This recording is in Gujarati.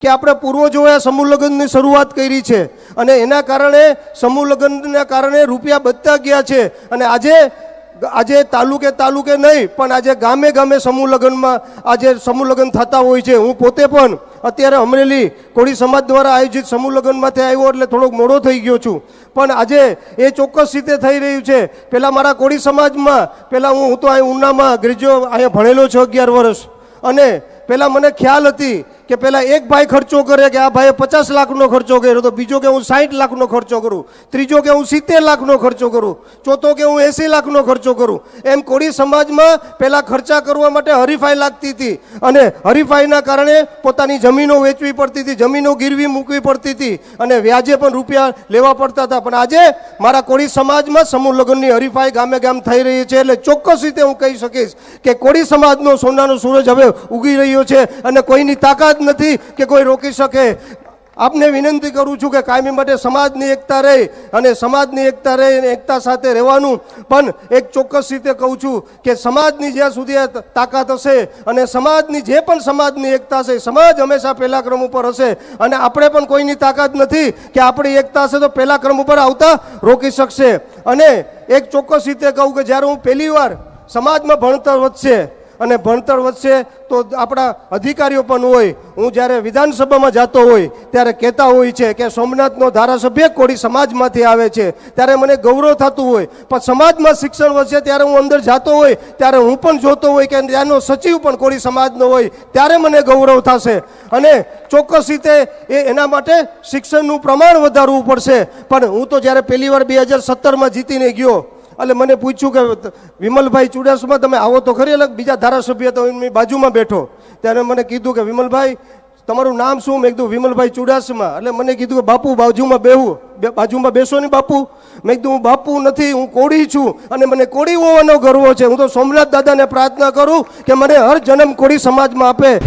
કે આપણે પૂર્વજોએ સમૂહ લગ્નની શરૂઆત કરી છે અને એના કારણે સમૂહ લગ્નના કારણે રૂપિયા બચતા ગયા છે અને આજે તાલુકે નહીં પણ આજે ગામે ગામે સમૂહ લગ્નમાં આજે સમૂહ લગ્ન થતા હોય છે। હું પોતે પણ અત્યારે અમરેલી કોળી સમાજ દ્વારા આયોજિત સમૂહ લગ્નમાંથી આવ્યો એટલે થોડોક મોડો થઈ ગયો છું, પણ આજે એ ચોક્કસ રીતે થઈ રહ્યું છે। પહેલાં મારા કોળી સમાજમાં હું તો અહીં ઉનામાં ગ્રેજ્યુએટ અહીંયા ભણેલો છું 11 વર્ષ, અને પહેલાં મને ખ્યાલ હતી કે પહેલાં એક ભાઈ ખર્ચો કરે કે આ ભાઈએ 50 લાખનો ખર્ચો કર્યો, તો બીજો કે હું 60 લાખનો ખર્ચો કરું, ત્રીજો કે હું 70 લાખનો ખર્ચો કરું, ચોથો કે હું 80 લાખનો ખર્ચો કરું। એમ કોળી સમાજમાં પહેલાં ખર્ચા કરવા માટે હરીફાઈ લાગતી હતી અને હરીફાઈના કારણે પોતાની જમીનો વેચવી પડતી હતી, જમીનો ગીરવી મૂકવી પડતી હતી અને વ્યાજે પણ રૂપિયા લેવા પડતા હતા। પણ આજે મારા કોળી સમાજમાં સમૂહ લગ્નની હરીફાઈ ગામે ગામ થઈ રહી છે, એટલે ચોક્કસ રીતે હું કહી શકીશ કે કોળી સમાજનો સોનાનો સૂરજ હવે ઉગી રહ્યો છે અને કોઈની તાકાત નથી કે કોઈ રોકી શકે। આપને વિનંતી કરું છું કે કાયમી માટે સમાજની એકતા રહે અને સમાજની એકતા રહે અને એકતા સાથે રહેવાનું, પણ એક ચોક્કસ રીતે કહું છું કે સમાજની જ્યાં સુધી તાકાત હશે અને સમાજની જે પણ સમાજની એકતા છે, સમાજ હંમેશા પહેલા ક્રમ ઉપર હશે અને આપણે પણ કોઈની તાકાત નથી કે આપણી એકતા હશે તો પહેલા ક્રમ ઉપર આવતા રોકી શકશે। અને એક ચોક્કસ રીતે કહું કે જ્યારે હું પહેલી વાર સમાજમાં ભણતર વધશે અને ભણતર વધશે તો આપણા અધિકારીઓ પણ હોય, હું જ્યારે વિધાનસભામાં જતો હોય ત્યારે કહેતા હોય છે કે સોમનાથનો ધારાસભ્ય કોળી સમાજમાંથી આવે છે, ત્યારે મને ગૌરવ થતું હોય। પણ સમાજમાં શિક્ષણ વધશે ત્યારે હું અંદર જતો હોય ત્યારે હું પણ જોતો હોય કે ત્યાંનો સચિવ પણ કોળી સમાજનો હોય, ત્યારે મને ગૌરવ થશે અને ચોક્કસ રીતે એના માટે શિક્ષણનું પ્રમાણ વધારવું પડશે। પણ હું તો જ્યારે પહેલી વાર 2017માં જીતીને ગયો એટલે મને પૂછ્યું કે વિમલભાઈ ચુડાસમા તમે આવો તો ખરી, અલગ બીજા ધારાસભ્ય તો એમની બાજુમાં બેઠો, ત્યારે મને કીધું કે વિમલભાઈ તમારું નામ શું? મેં કીધું વિમલભાઈ ચુડાસમા। એટલે મને કીધું કે બાપુ બાજુમાં બેસો ને બાપુ। મેં કીધું હું બાપુ નથી, હું કોળી છું અને મને કોળી હોવાનો ગર્વ છે। હું તો સોમનાથ દાદાને પ્રાર્થના કરું કે મને હર જન્મ કોળી સમાજમાં આપે।